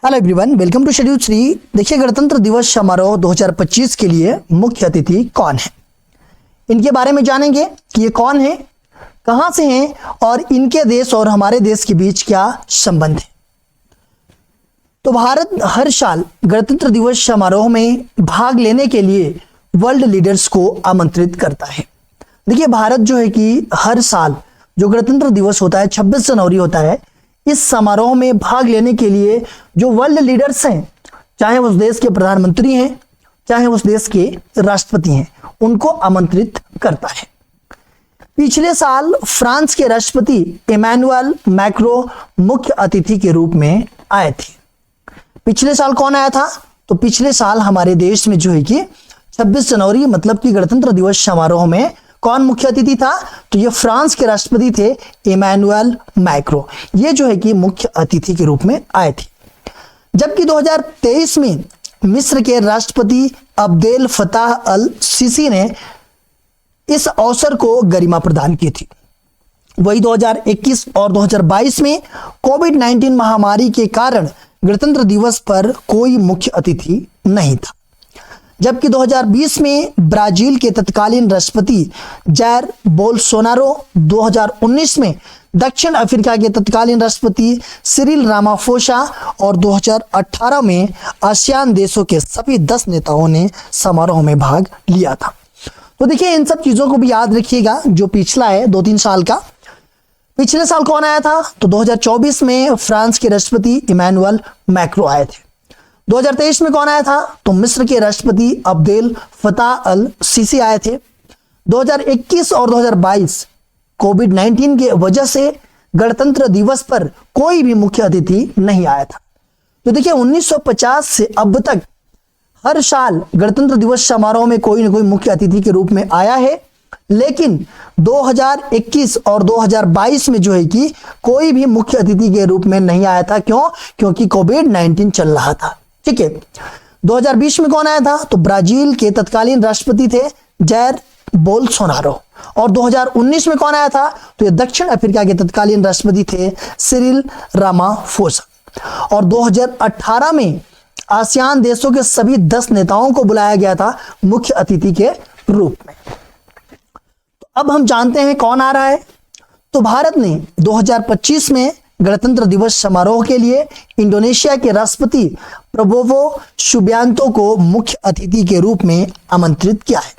Hello everyone, welcome to schedule 3। देखिए, गणतंत्र दिवस समारोह 2025 के लिए मुख्य अतिथि कौन है, इनके बारे में जानेंगे कि ये कौन है, कहां से हैं और इनके देश और हमारे देश के बीच क्या संबंध है। तो भारत हर साल गणतंत्र दिवस समारोह में भाग लेने के लिए वर्ल्ड लीडर्स को आमंत्रित करता है। देखिए, भारत जो है कि हर साल जो गणतंत्र दिवस होता है 26 जनवरी होता है, इस समारोह में भाग लेने के लिए जो वर्ल्ड लीडर्स हैं, चाहे उस देश के प्रधानमंत्री हैं, चाहे उस देश के राष्ट्रपति हैं, उनको आमंत्रित करता है। पिछले साल फ्रांस के राष्ट्रपति इमैनुअल मैक्रो मुख्य अतिथि के रूप में आए थे। पिछले साल कौन आया था? तो पिछले साल हमारे देश में जो है कि 26 जनवरी मतलब कि गणतंत्र दिवस समारोह में कौन मुख्य अतिथि था? तो ये फ्रांस के राष्ट्रपति थे इमैनुअल मैक्रो। ये जो है कि मुख्य अतिथि के रूप में आए थे। जबकि 2023 में मिस्र के राष्ट्रपति अब्देल फताह अल सीसी ने इस अवसर को गरिमा प्रदान की थी। वही 2021 और 2022 में कोविड-19 महामारी के कारण गणतंत्र दिवस पर कोई मुख्य अतिथि नहीं था। जबकि 2020 में ब्राजील के तत्कालीन राष्ट्रपति जैर बोल्सोनारो, 2019 में दक्षिण अफ्रीका के तत्कालीन राष्ट्रपति सिरिल रामाफोसा और 2018 में आसियान देशों के सभी 10 नेताओं ने समारोह में भाग लिया था। तो देखिए, इन सब चीजों को भी याद रखिएगा। जो पिछला है 2-3 साल का, पिछले साल कौन आया था? तो 2024 में फ्रांस के राष्ट्रपति इमैनुअल मैक्रो आए थे। 2023 में कौन आया था? तो मिस्र के राष्ट्रपति अब्देल फताह अल सीसी आए थे। 2021 और 2022 कोविड-19 के वजह से गणतंत्र दिवस पर कोई भी मुख्य अतिथि नहीं आया था। तो देखिए, 1950 से अब तक हर साल गणतंत्र दिवस समारोह में कोई ना कोई मुख्य अतिथि के रूप में आया है, लेकिन 2021 और 2022 में जो है कि कोई भी मुख्य अतिथि के रूप में नहीं आया था। क्यों? क्योंकि कोविड-19 चल रहा था। ठीक है। 2020 में कौन आया था? तो ब्राजील के तत्कालीन राष्ट्रपति थे जैर बोल्सोनारो। और 2019 में कौन आया था? तो ये दक्षिण अफ्रीका के तत्कालीन राष्ट्रपति थे सिरिल रामाफोसा। और 2018 में आसियान देशों के सभी 10 नेताओं को बुलाया गया था मुख्य अतिथि के रूप में। तो अब हम जानते हैं कौन आ रहा है। तो भारत ने 2025 में गणतंत्र दिवस समारोह के लिए इंडोनेशिया के राष्ट्रपति प्रबोवो सुबियांतो को मुख्य अतिथि के रूप में आमंत्रित किया है।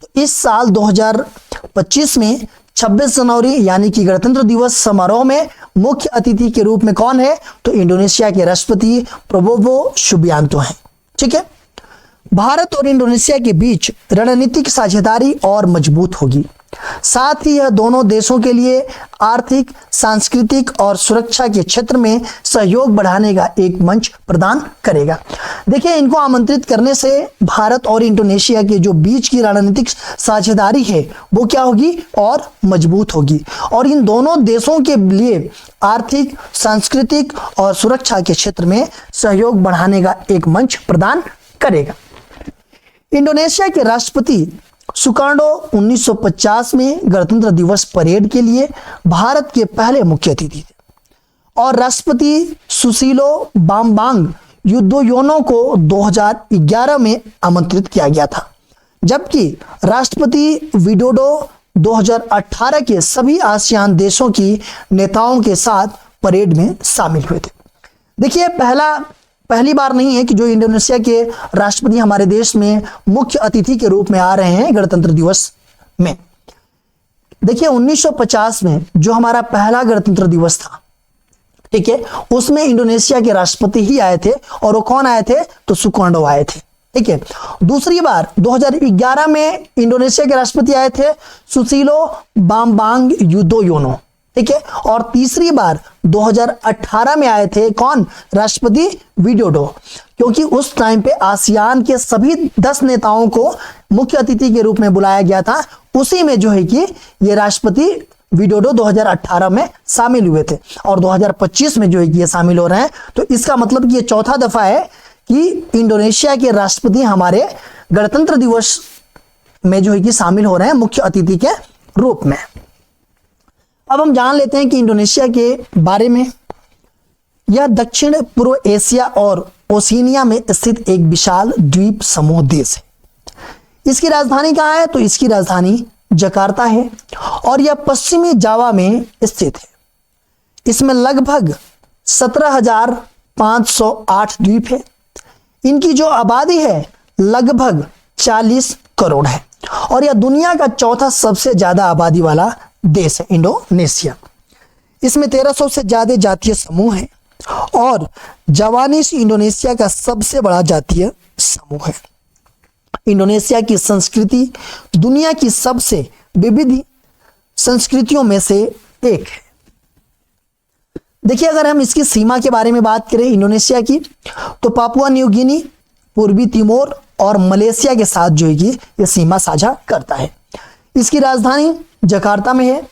तो इस साल 2025 में 26 जनवरी यानी कि गणतंत्र दिवस समारोह में मुख्य अतिथि के रूप में कौन है? तो इंडोनेशिया के राष्ट्रपति प्रबोवो सुबियांतो हैं। ठीक है। भारत और इंडोनेशिया के बीच रणनीतिक साझेदारी और मजबूत होगी। साथ ही यह दोनों देशों के लिए आर्थिक, सांस्कृतिक और सुरक्षा के क्षेत्र में सहयोग बढ़ाने का एक मंच प्रदान करेगा। देखिए, इनको आमंत्रित करने से भारत और इंडोनेशिया के जो बीच की रणनीतिक साझेदारी है वो क्या होगी? और मजबूत होगी। और इन दोनों देशों के लिए आर्थिक, सांस्कृतिक और सुरक्षा के क्षेत्र में सहयोग बढ़ाने का एक मंच प्रदान करेगा। इंडोनेशिया के राष्ट्रपति सुकार्नो 1950 में गणतंत्र दिवस परेड के लिए भारत के पहले मुख्य अतिथि थे और राष्ट्रपति सुसीलो बामबांग युद्धोयोनो को 2011 में आमंत्रित किया गया था। जबकि राष्ट्रपति विडोडो 2018 के सभी आसियान देशों की नेताओं के साथ परेड में शामिल हुए थे। देखिए, पहली बार नहीं है कि जो इंडोनेशिया के राष्ट्रपति हमारे देश में मुख्य अतिथि के रूप में आ रहे हैं गणतंत्र दिवस में। देखिए, 1950 में जो हमारा पहला गणतंत्र दिवस था, ठीक है, उसमें इंडोनेशिया के राष्ट्रपति ही आए थे। और वो कौन आए थे? तो सुकार्नो आए थे। ठीक है। दूसरी बार 2011 में इंडोनेशिया के राष्ट्रपति आए थे सुसीलो बामबांग युद्धोयोनो। ठीक है। और तीसरी बार 2018 में आए थे कौन? राष्ट्रपति विडोडो। क्योंकि उस टाइम पे आसियान के सभी 10 नेताओं को मुख्य अतिथि के रूप में बुलाया गया था। उसी में जो है कि ये राष्ट्रपति विडोडो 2018 में शामिल हुए थे और 2025 में जो है कि ये शामिल हो रहे हैं। तो इसका मतलब कि ये चौथा दफा है कि इंडोनेशिया के राष्ट्रपति हमारे गणतंत्र दिवस में जो है कि शामिल हो रहे हैं मुख्य अतिथि के रूप में। अब हम जान लेते हैं कि इंडोनेशिया के बारे में यह दक्षिण पूर्व एशिया और ओशिनिया में स्थित एक विशाल द्वीप समूह देश है। इसकी राजधानी कहाँ है? तो इसकी राजधानी जकार्ता है और यह पश्चिमी जावा में स्थित है। इसमें लगभग 17,508 द्वीप है। इनकी जो आबादी है लगभग 40 करोड़ है और यह दुनिया का चौथा सबसे ज्यादा आबादी वाला देश है, इंडोनेशिया। इसमें 1300 से ज्यादा जातीय समूह हैं और जावानीज इंडोनेशिया का सबसे बड़ा जातीय समूह है। इंडोनेशिया की संस्कृति दुनिया की सबसे विविध संस्कृतियों में से एक है। देखिए, अगर हम इसकी सीमा के बारे में बात करें इंडोनेशिया की, तो पापुआ न्यू गिनी, पूर्वी तिमोर और मलेशिया के साथ जो है कि यह सीमा साझा करता है। इसकी राजधानी जकार्ता में है।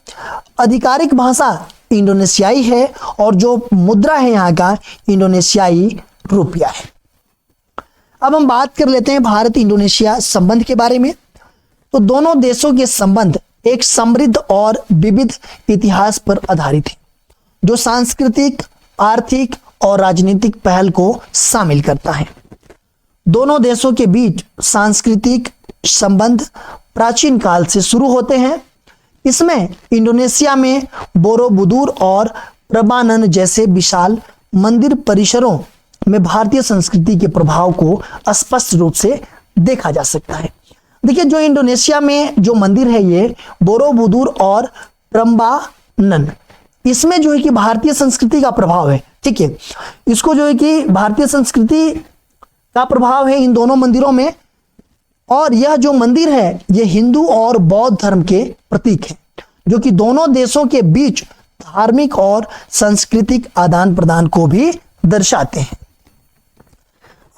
आधिकारिक भाषा इंडोनेशियाई है और जो मुद्रा है यहाँ का इंडोनेशियाई रुपया है। अब हम बात कर लेते हैं भारत इंडोनेशिया संबंध के बारे में। तो दोनों देशों के संबंध एक समृद्ध और विविध इतिहास पर आधारित है, जो सांस्कृतिक, आर्थिक और राजनीतिक पहल को शामिल करता है। दोनों देशों के बीच सांस्कृतिक संबंध प्राचीन काल से शुरू होते हैं। इसमें इंडोनेशिया में बोरोबुदुर और प्रबानन जैसे विशाल मंदिर परिसरों में भारतीय संस्कृति के प्रभाव को स्पष्ट रूप से देखा जा सकता है। देखिए, जो इंडोनेशिया में जो मंदिर है ये बोरोबुदुर और प्रबानन, इसमें जो है कि भारतीय संस्कृति का प्रभाव है। ठीक है, इसको जो है कि भारतीय संस्कृति का प्रभाव है इन दोनों मंदिरों में। और यह जो मंदिर है ये हिंदू और बौद्ध धर्म के प्रतीक है, जो कि दोनों देशों के बीच धार्मिक और सांस्कृतिक आदान प्रदान को भी दर्शाते हैं।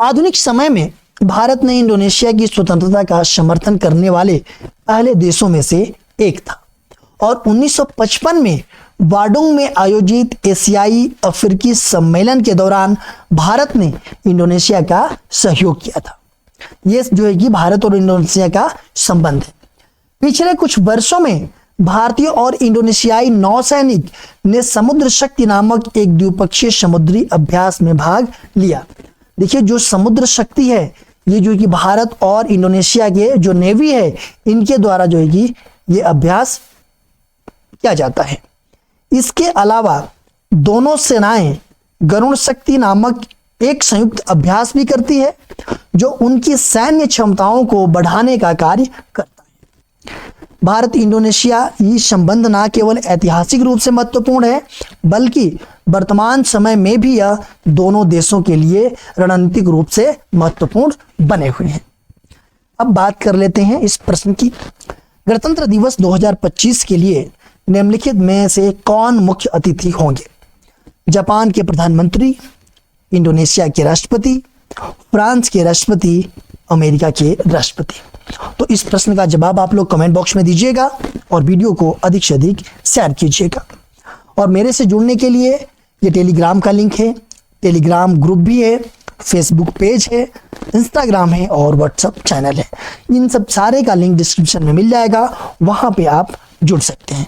आधुनिक समय में भारत ने इंडोनेशिया की स्वतंत्रता का समर्थन करने वाले पहले देशों में से एक था और 1955 में बाडुंग में आयोजित एशियाई अफ्रीकी सम्मेलन के दौरान भारत ने इंडोनेशिया का सहयोग किया था। ये जो है कि भारत और इंडोनेशिया का संबंध है। पिछले कुछ वर्षों में भारतीय और इंडोनेशियाई नौसैनिक ने समुद्र शक्ति नामक एक द्विपक्षीय समुद्री अभ्यास में भाग लिया। देखिए, जो समुद्र शक्ति है ये जो कि भारत और इंडोनेशिया के जो नेवी है इनके द्वारा जो है कि ये अभ्यास किया जाता है। इसके अलावा दोनों सेनाएं गरुड़ शक्ति नामक एक संयुक्त अभ्यास भी करती है, जो उनकी सैन्य क्षमताओं को बढ़ाने का कार्य करता है। भारत इंडोनेशिया ये संबंध न केवल ऐतिहासिक रूप से महत्वपूर्ण है, बल्कि वर्तमान समय में भी यह दोनों देशों के लिए रणनीतिक रूप से महत्वपूर्ण बने हुए हैं। अब बात कर लेते हैं इस प्रश्न की। गणतंत्र दिवस 2025 के लिए निम्नलिखित में से कौन मुख्य अतिथि होंगे? जापान के प्रधानमंत्री, इंडोनेशिया के राष्ट्रपति, फ्रांस के राष्ट्रपति, अमेरिका के राष्ट्रपति। तो इस प्रश्न का जवाब आप लोग कमेंट बॉक्स में दीजिएगा और वीडियो को अधिक से अधिक शेयर कीजिएगा। और मेरे से जुड़ने के लिए ये टेलीग्राम का लिंक है, टेलीग्राम ग्रुप भी है, फेसबुक पेज है, इंस्टाग्राम है और व्हाट्सएप चैनल है। इन सब सारे का लिंक डिस्क्रिप्शन में मिल जाएगा, वहाँ पे आप जुड़ सकते हैं।